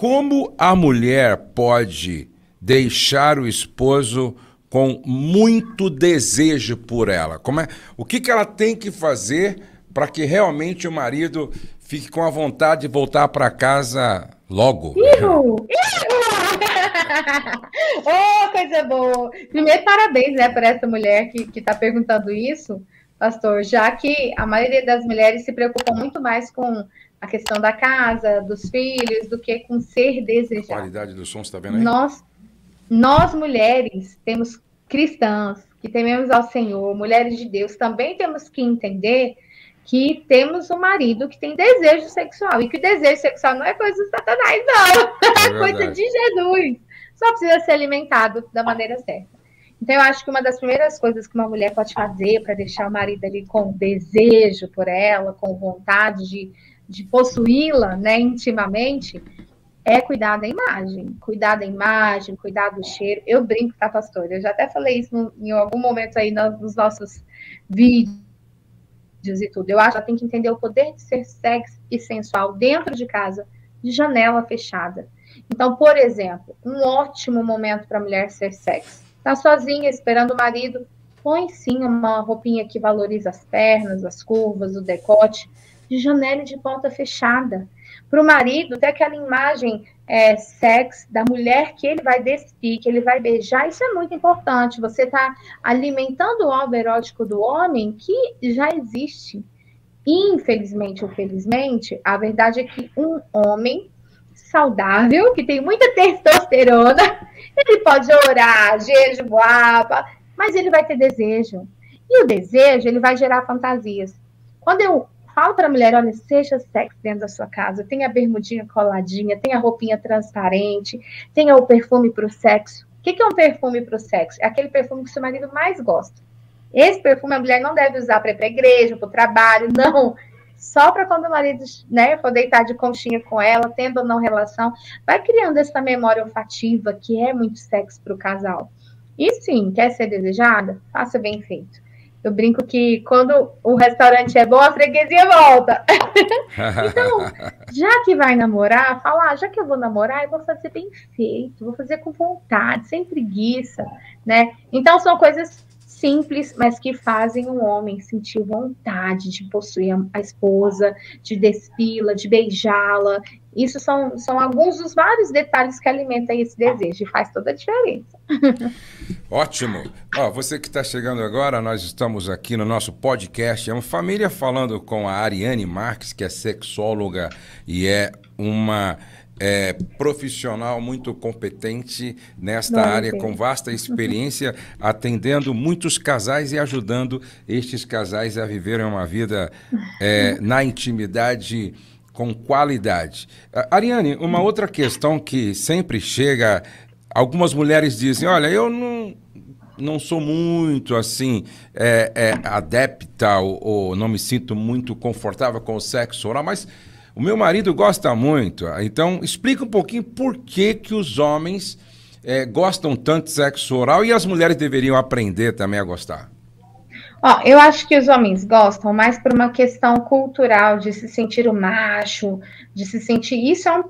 como a mulher pode deixar o esposo com muito desejo por ela? O que ela tem que fazer para que realmente o marido fique com a vontade de voltar para casa logo? Oh, coisa boa! Primeiro, parabéns, né, por essa mulher que está perguntando isso, pastor, já que a maioria das mulheres se preocupa muito mais com a questão da casa, dos filhos, do que com ser desejado. A qualidade do som, você está vendo aí? Nós mulheres, temos cristãs, que tememos ao Senhor, mulheres de Deus, também temos que entender que temos um marido que tem desejo sexual, e que o desejo sexual não é coisa do Satanás, não, é coisa de Jesus. Só precisa ser alimentado da maneira certa. Então, eu acho que uma das primeiras coisas que uma mulher pode fazer para deixar o marido ali com desejo por ela, com vontade de possuí-la, né, intimamente, é cuidar da imagem, cuidar do cheiro. Eu brinco, tá, pastor? Eu já até falei isso em algum momento aí nos nossos vídeos e tudo. Eu acho que ela tem que entender o poder de ser sexy e sensual dentro de casa, de janela fechada. Então, por exemplo, um ótimo momento para a mulher ser sexy. Tá sozinha, esperando o marido, põe sim uma roupinha que valoriza as pernas, as curvas, o decote, de janela e de porta fechada. Para o marido, ter aquela imagem sexy da mulher que ele vai despir, que ele vai beijar, isso é muito importante. Você está alimentando o alvo erótico do homem que já existe. Infelizmente ou felizmente, a verdade é que um homem saudável, que tem muita testosterona, ele pode orar, jejuar, mas ele vai ter desejo. E o desejo, ele vai gerar fantasias. Quando eu falo para a mulher, olha, seja sexy dentro da sua casa, tenha a bermudinha coladinha, tenha a roupinha transparente, tenha o perfume para o sexo. O que é um perfume para o sexo? É aquele perfume que seu marido mais gosta. Esse perfume a mulher não deve usar para ir para a igreja, para o trabalho, não. Só para quando o marido, né, for deitar de conchinha com ela, tendo ou não relação, vai criando essa memória olfativa que é muito sexy para o casal. E sim, quer ser desejada? Faça bem feito. Eu brinco que quando o restaurante é bom, a freguesia volta. Então, já que vai namorar, fala, já que eu vou namorar, eu vou fazer bem feito, vou fazer com vontade, sem preguiça, né? Então, são coisas simples, mas que fazem o homem sentir vontade de possuir a esposa, de despí-la, de beijá-la. Isso são alguns dos vários detalhes que alimentam esse desejo e faz toda a diferença. Ótimo. Você que está chegando agora, nós estamos aqui no nosso podcast, é uma família falando com a Ariane Marques, que é sexóloga e é uma profissional muito competente nesta área, com vasta experiência, atendendo muitos casais e ajudando estes casais a viverem uma vida na intimidade com qualidade. Ariane, uma outra questão que sempre chega, algumas mulheres dizem, olha, eu não sou muito assim adepta ou não me sinto muito confortável com o sexo oral, mas o meu marido gosta muito. Então, explica um pouquinho por que os homens gostam tanto de sexo oral e as mulheres deveriam aprender também a gostar. Eu acho que os homens gostam mais por uma questão cultural, de se sentir o macho, de se sentir... Isso é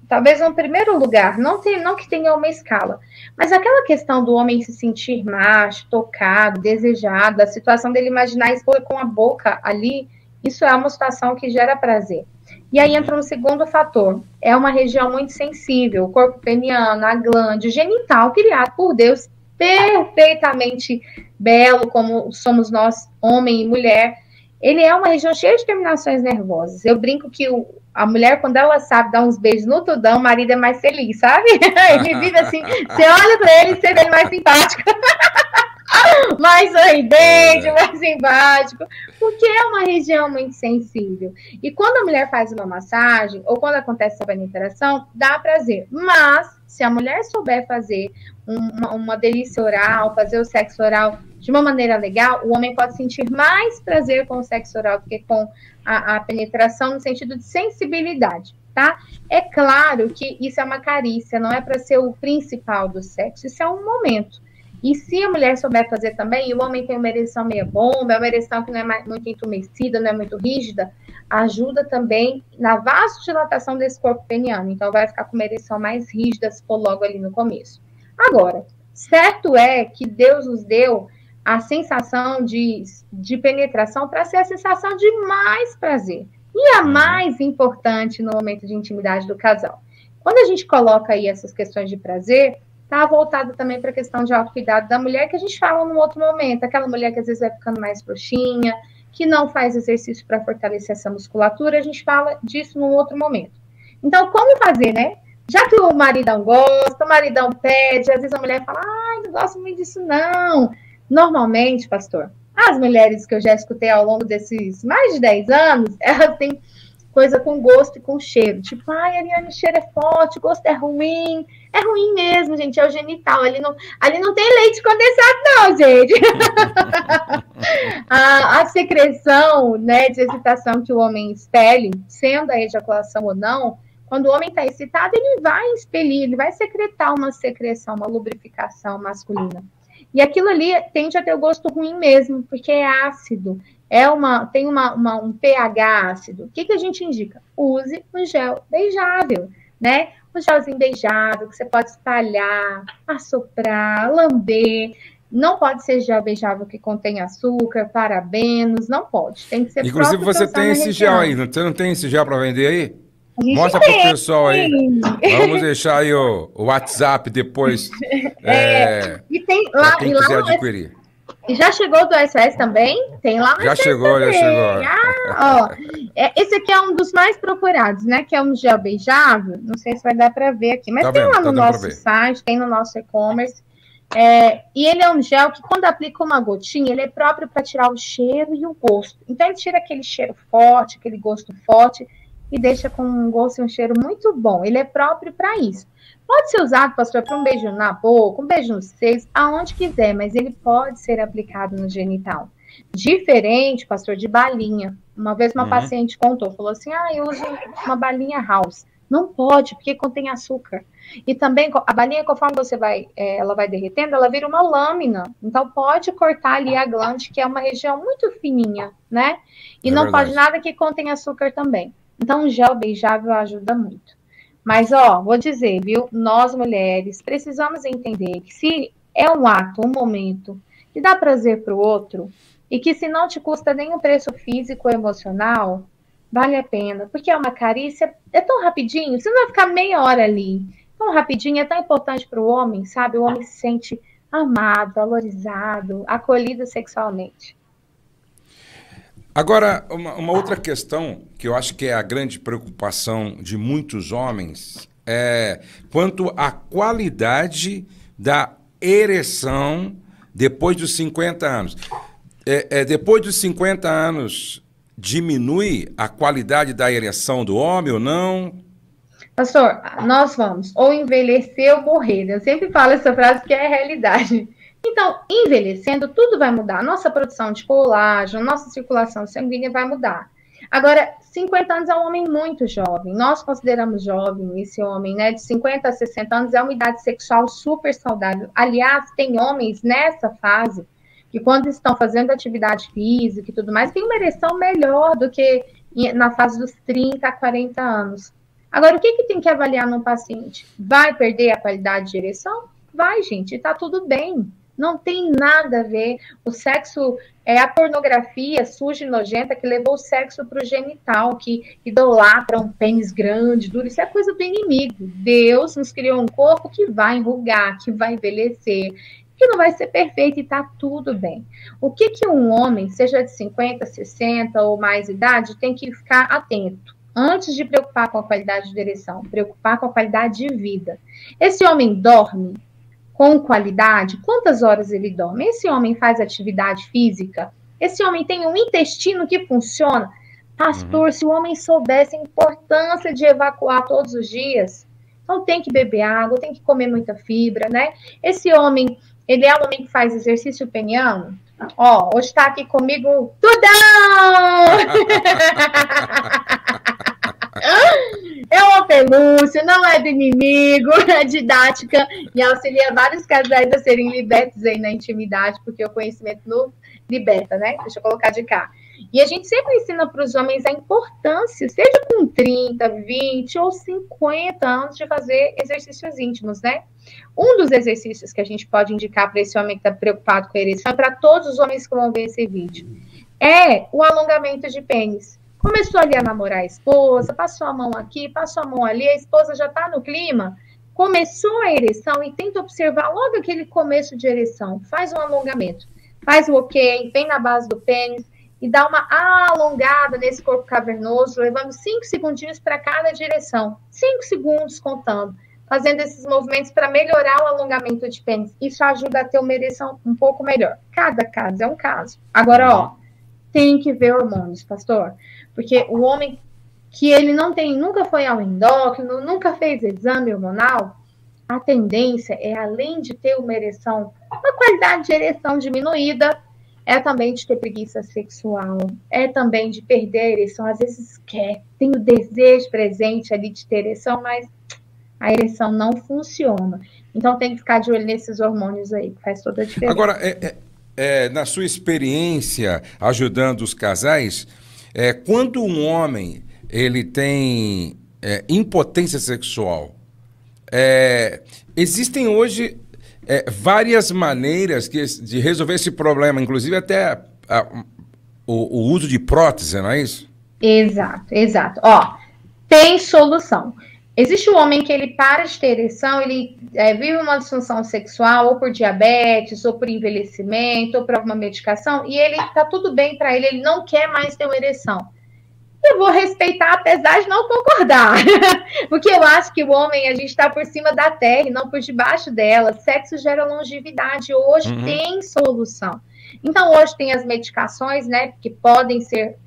talvez um primeiro lugar, não que tenha uma escala, mas aquela questão do homem se sentir macho, tocado, desejado, a situação dele imaginar a esposa com a boca ali, isso é uma situação que gera prazer. E aí entra um segundo fator, é uma região muito sensível, o corpo peniano, a glândula genital criado por Deus, perfeitamente belo, como somos nós, homem e mulher, ele é uma região cheia de terminações nervosas. Eu brinco que a mulher, quando ela sabe dar uns beijos no tudão, o marido é mais feliz, sabe? Ele vive assim, você olha pra ele e você vê ele mais simpático. Mais sorridente, mais simpático, porque é uma região muito sensível. E quando a mulher faz uma massagem, ou quando acontece essa penetração, dá prazer. Mas, se a mulher souber fazer uma delícia oral, fazer o sexo oral de uma maneira legal, o homem pode sentir mais prazer com o sexo oral do que com a penetração, no sentido de sensibilidade, tá? É claro que isso é uma carícia, não é para ser o principal do sexo, isso é um momento. E se a mulher souber fazer também, e o homem tem uma ereção meia bomba, é uma ereção que não é muito entumecida, não é muito rígida, ajuda também na vasodilatação desse corpo peniano. Então, vai ficar com uma ereção mais rígida se for logo ali no começo. Agora, certo é que Deus nos deu a sensação de penetração para ser a sensação de mais prazer. E a mais importante no momento de intimidade do casal. Quando a gente coloca aí essas questões de prazer, está voltado também para a questão de autocuidado da mulher, que a gente fala num outro momento. Aquela mulher que às vezes vai ficando mais frouxinha, que não faz exercício para fortalecer essa musculatura, a gente fala disso num outro momento. Então, como fazer, né? Já que o maridão gosta, o maridão pede, às vezes a mulher fala, ai, não gosto muito disso, não. Normalmente, pastor, as mulheres que eu já escutei ao longo desses mais de 10 anos, elas têm coisa com gosto e com cheiro. Tipo, ai, Ariane, o cheiro é forte, o gosto é ruim. É ruim mesmo, gente, é o genital. Ali não tem leite condensado, não, gente. a secreção, né, de excitação que o homem expele, sendo a ejaculação ou não, quando o homem está excitado, ele vai expelir, ele vai secretar uma secreção, uma lubrificação masculina. E aquilo ali tende a ter o gosto ruim mesmo, porque é ácido. Tem um pH ácido. O que a gente indica? Use um gel beijável, né? Um gelzinho beijável que você pode espalhar, assoprar, lamber. Não pode ser gel beijável que contém açúcar, parabenos, não pode. Tem que ser inclusive, você tem esse gel aí, você não tem esse gel para vender aí? Mostra para o pessoal aí. Vamos deixar aí o WhatsApp depois. E tem lá, quem quiser adquirir. E já chegou do SOS também? Tem lá no Já chegou. Esse aqui é um dos mais procurados, né? Que é um gel beijável. Não sei se vai dar para ver aqui, mas tem lá no nosso site, tem no nosso e-commerce. E ele é um gel que, quando aplica uma gotinha, ele é próprio para tirar o cheiro e o gosto. Então, ele tira aquele cheiro forte, aquele gosto forte, e deixa com um gosto e um cheiro muito bom. Ele é próprio para isso. Pode ser usado, pastor, para um beijo na boca, um beijo nos seios, aonde quiser, mas ele pode ser aplicado no genital. Diferente, pastor, de balinha. Uma vez uma paciente contou, falou assim, eu uso uma balinha house. Não pode, porque contém açúcar. E também, a balinha, conforme ela vai derretendo, ela vira uma lâmina. Então, pode cortar ali a glande, que é uma região muito fininha, né? E não pode nada que contém açúcar também. Então, o gel beijável ajuda muito. Mas, vou dizer, viu? Nós, mulheres, precisamos entender que se é um ato, um momento, que dá prazer para o outro, e que se não te custa nenhum preço físico ou emocional, vale a pena. Porque é uma carícia, é tão rapidinho, você não vai ficar meia hora ali. Tão rapidinho, é tão importante para o homem, sabe? O homem se sente amado, valorizado, acolhido sexualmente. Agora, uma outra questão que eu acho que é a grande preocupação de muitos homens é quanto à qualidade da ereção depois dos 50 anos. Depois dos 50 anos, diminui a qualidade da ereção do homem ou não? Pastor, nós vamos ou envelhecer ou morrer. Eu sempre falo essa frase porque é a realidade. Então, envelhecendo, tudo vai mudar. Nossa produção de colágeno, nossa circulação sanguínea vai mudar. Agora, 50 anos é um homem muito jovem. Nós consideramos jovem esse homem, né? De 50 a 60 anos é uma idade sexual super saudável. Aliás, tem homens nessa fase que, quando estão fazendo atividade física e tudo mais, tem uma ereção melhor do que na fase dos 30 a 40 anos. Agora, o que tem que avaliar num paciente? Vai perder a qualidade de ereção? Vai, gente, tá tudo bem. Não tem nada a ver. O sexo é a pornografia suja e nojenta que levou o sexo para o genital, que idolatra um pênis grande, duro. Isso é coisa do inimigo. Deus nos criou um corpo que vai enrugar, que vai envelhecer, que não vai ser perfeito e tá tudo bem. O que um homem, seja de 50, 60 ou mais idade, tem que ficar atento? Antes de preocupar com a qualidade de ereção, preocupar com a qualidade de vida. Esse homem dorme com qualidade? Quantas horas ele dorme? Esse homem faz atividade física? Esse homem tem um intestino que funciona? Pastor, se o homem soubesse a importância de evacuar todos os dias, então tem que beber água, tem que comer muita fibra, né? Esse homem, ele é um homem que faz exercício peniano? Hoje está aqui comigo Tudão! É uma pelúcia, não é do inimigo, é didática e auxilia vários casais a serem libertos aí na intimidade, porque o conhecimento não liberta, né? Deixa eu colocar de cá. E a gente sempre ensina para os homens a importância, seja com 30, 20 ou 50 anos, de fazer exercícios íntimos, né? Um dos exercícios que a gente pode indicar para esse homem que está preocupado com a ereção, para todos os homens que vão ver esse vídeo, é o alongamento de pênis. Começou ali a namorar a esposa, passou a mão aqui, passou a mão ali, a esposa já está no clima, começou a ereção e tenta observar logo aquele começo de ereção. Faz um alongamento, faz o ok, vem na base do pênis e dá uma alongada nesse corpo cavernoso, levando 5 segundinhos para cada direção. 5 segundos contando, fazendo esses movimentos para melhorar o alongamento de pênis. Isso ajuda a ter uma ereção um pouco melhor. Cada caso é um caso. Agora, ó, tem que ver hormônios, pastor. Porque o homem que ele não tem, nunca foi ao endócrino, nunca fez exame hormonal, a tendência é, além de ter uma ereção, uma qualidade de ereção diminuída, é também de ter preguiça sexual, é também de perder a ereção. Às vezes quer, tem o desejo presente ali de ter ereção, mas a ereção não funciona. Então tem que ficar de olho nesses hormônios aí, que faz toda a diferença. Agora, na sua experiência ajudando os casais, quando um homem ele tem impotência sexual, existem hoje várias maneiras de resolver esse problema, inclusive até o uso de prótese, não é isso? Exato, exato. Ó, tem solução. Existe um homem que ele para de ter ereção, ele vive uma disfunção sexual, ou por diabetes, ou por envelhecimento, ou por alguma medicação, e ele tá tudo bem para ele, ele não quer mais ter uma ereção. Eu vou respeitar, apesar de não concordar. Porque eu acho que o homem, a gente está por cima da terra e não por debaixo dela. Sexo gera longevidade. Hoje tem solução. Então, hoje tem as medicações, né, que podem ser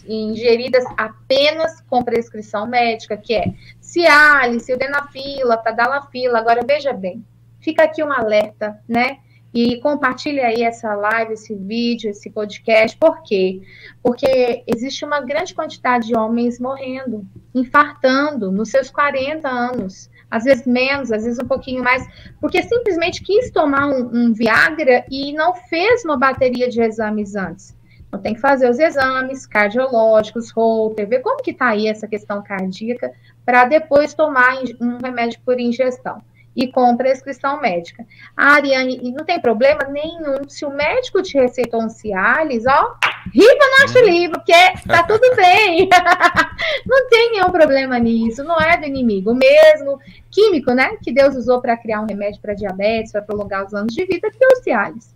ingeridas apenas com prescrição médica, que é Cialis, Sildenafila, Tadalafila. Agora, veja bem, fica aqui um alerta, né? E compartilhe aí essa live, esse vídeo, esse podcast. Por quê? Porque existe uma grande quantidade de homens morrendo, infartando nos seus 40 anos. Às vezes menos, às vezes um pouquinho mais, porque simplesmente quis tomar um Viagra e não fez uma bateria de exames antes. Então tem que fazer os exames cardiológicos, Holter, ver como que está aí essa questão cardíaca, para depois tomar um remédio por ingestão. E com prescrição médica. Ariane, e não tem problema nenhum. Se o médico te receitou um Cialis, ó, riba nosso livro, porque tá tudo bem. Não tem nenhum problema nisso, não é do inimigo. O mesmo químico, né, que Deus usou para criar um remédio para diabetes, para prolongar os anos de vida, que é o Cialis.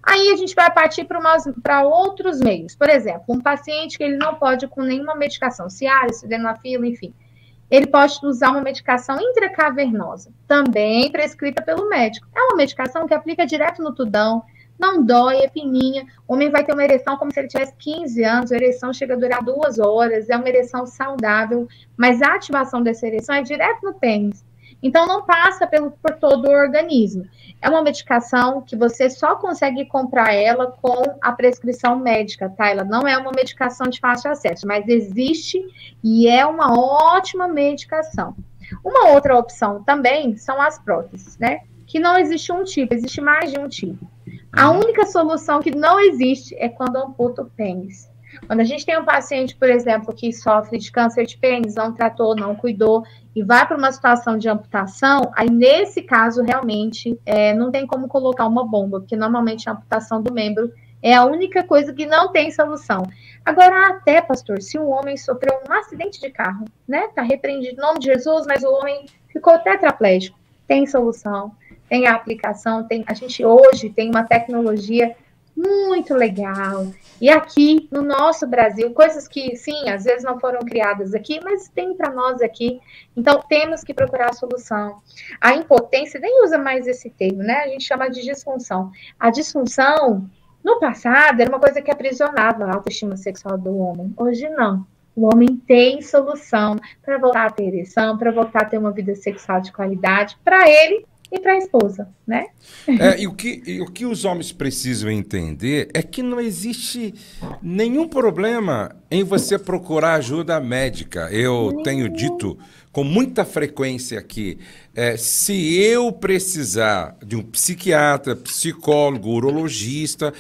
Aí a gente vai partir para outros meios. Por exemplo, um paciente que ele não pode com nenhuma medicação, Cialis, Sildenafila, enfim. Ele pode usar uma medicação intracavernosa, também prescrita pelo médico. É uma medicação que aplica direto no tudão, não dói, é fininha. O homem vai ter uma ereção como se ele tivesse 15 anos, a ereção chega a durar 2 horas, é uma ereção saudável, mas a ativação dessa ereção é direto no pênis. Então, não passa por todo o organismo. É uma medicação que você só consegue comprar ela com a prescrição médica, tá? Ela não é uma medicação de fácil acesso, mas existe e é uma ótima medicação. Uma outra opção também são as próteses, né? Que não existe um tipo, existe mais de um tipo. A única solução que não existe é quando amputa o pênis. Quando a gente tem um paciente, por exemplo, que sofre de câncer de pênis, não tratou, não cuidou, e vai para uma situação de amputação, aí nesse caso, realmente, não tem como colocar uma bomba, porque normalmente a amputação do membro é a única coisa que não tem solução. Agora, até, pastor, se um homem sofreu um acidente de carro, né, tá repreendido em nome de Jesus, mas o homem ficou tetraplégico, tem solução, tem a aplicação, a gente hoje tem uma tecnologia muito legal. E aqui no nosso Brasil, coisas que, sim, às vezes não foram criadas aqui, mas tem para nós aqui. Então, temos que procurar a solução. A impotência, nem usa mais esse termo, né? A gente chama de disfunção. A disfunção, no passado, era uma coisa que aprisionava a autoestima sexual do homem. Hoje, não. O homem tem solução para voltar a ter ereção, para voltar a ter uma vida sexual de qualidade, para ele e para a esposa, né? E o que os homens precisam entender é que não existe nenhum problema em você procurar ajuda médica. Eu tenho dito com muita frequência que se eu precisar de um psiquiatra, psicólogo, urologista,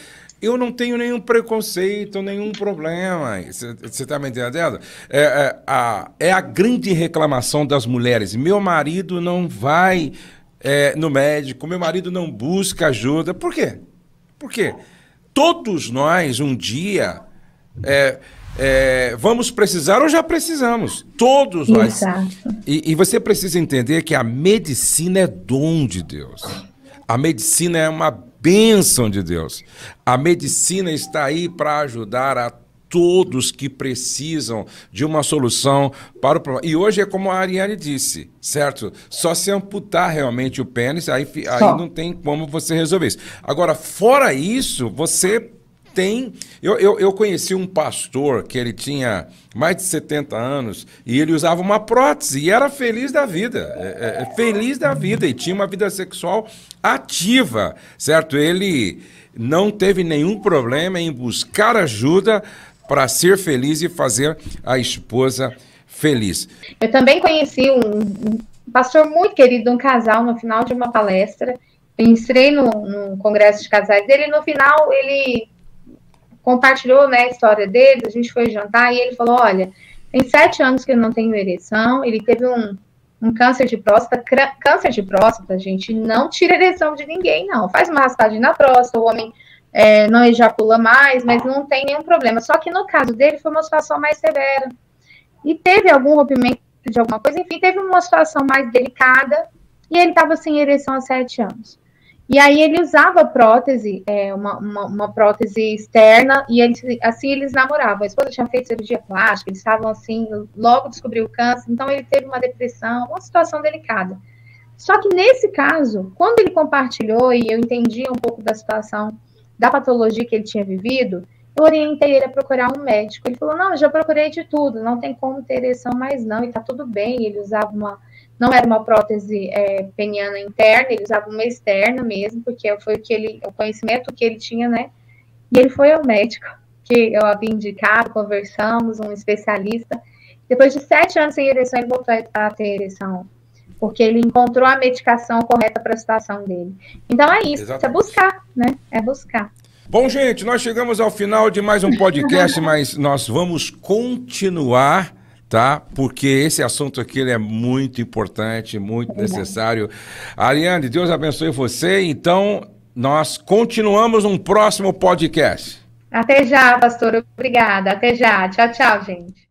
eu não tenho nenhum preconceito, nenhum problema. Você está me entendendo? É a grande reclamação das mulheres. Meu marido não vai no médico, meu marido não busca ajuda. Por quê? Por quê? Todos nós, um dia, vamos precisar ou já precisamos. Todos nós. Exato. E você precisa entender que a medicina é dom de Deus. A medicina é uma bênção de Deus. A medicina está aí para ajudar a todos que precisam de uma solução para o problema. E hoje é como a Ariane disse, certo? Só se amputar realmente o pênis, aí não tem como você resolver isso. Agora, fora isso, você tem... Eu conheci um pastor que ele tinha mais de 70 anos e ele usava uma prótese e era feliz da vida. Feliz da vida e tinha uma vida sexual ativa, certo? Ele não teve nenhum problema em buscar ajuda para ser feliz e fazer a esposa feliz. Eu também conheci um pastor muito querido, um casal, no final de uma palestra. Eu entrei no congresso de casais dele e no final ele compartilhou, né, a história dele, a gente foi jantar e ele falou, olha, tem 7 anos que eu não tenho ereção, ele teve um câncer de próstata. Câncer de próstata, gente, não tira ereção de ninguém, não. Faz uma raspagem na próstata, o homem não ejacula mais, mas não tem nenhum problema. Só que no caso dele foi uma situação mais severa. E teve algum rompimento de alguma coisa, enfim, teve uma situação mais delicada e ele estava sem ereção há 7 anos. E aí ele usava prótese, uma prótese externa, e assim eles namoravam. A esposa tinha feito cirurgia plástica, eles estavam assim, logo descobriu o câncer, então ele teve uma depressão, uma situação delicada. Só que nesse caso, quando ele compartilhou, e eu entendi um pouco da situação, da patologia que ele tinha vivido, eu orientei ele a procurar um médico. Ele falou, não, eu já procurei de tudo, não tem como ter ereção mais não, e tá tudo bem. Ele usava não era uma prótese peniana interna, ele usava uma externa mesmo, porque foi o conhecimento que ele tinha, né? E ele foi ao médico, que eu havia indicado, conversamos, um especialista. Depois de 7 anos sem ereção, ele voltou a ter ereção, porque ele encontrou a medicação correta para a situação dele. Então é isso, é buscar, né? É buscar. Bom, gente, nós chegamos ao final de mais um podcast, mas nós vamos continuar, tá? Porque esse assunto aqui ele é muito importante, muito necessário. Ariane, Deus abençoe você. Então, nós continuamos um próximo podcast. Até já, pastor. Obrigada. Até já. Tchau, tchau, gente.